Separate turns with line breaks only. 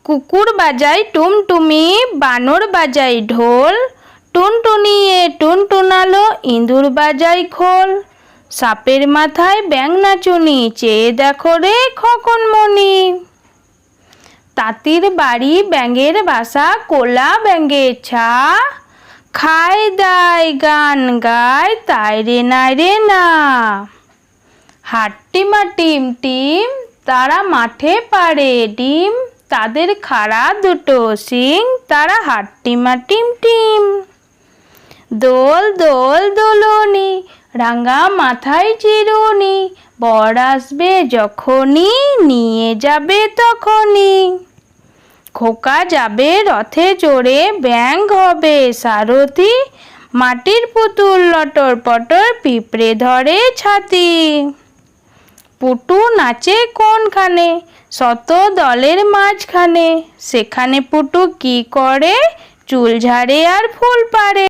কুকুর বাজায় টুমটুমি, বানর বাজায় ঢোল, টুনটুনিয়ে টুনটুনালো, ইঁদুর বাজায় খোল। সাপের মাথায় ব্যাঙ নাচুনি, চেয়ে দেখো রে খোকনমণি। তাঁতির বাড়ি ব্যাঙের বাসা, কোলা ব্যাঙের ছা, খায় দায় গান গায় তাই রে নাই রে না। হাট্টিমা টিম টিম, তারা মাঠে পাড়ে ডিম, তাদের খাড়া দুটো শিং, তারা হাট্টিমা টিম টিম। দোল দোল দোলনি, রাঙা মাথায় চিরুনি, বর আসবে যখনই, নিয়ে যাবে তখনই। খোকা যাবে রথে চড়ে, ব্যাঙ হবে সারথি, মাটির পুতুল লটর পটর, পিঁপড়ে ধরে ছাতি। পুটু নাচে কোনখানে, শত দলের মাঝখানে, সেখানে পুটু কি করে, চুল ঝাড়ে আর ফুল পাড়ে।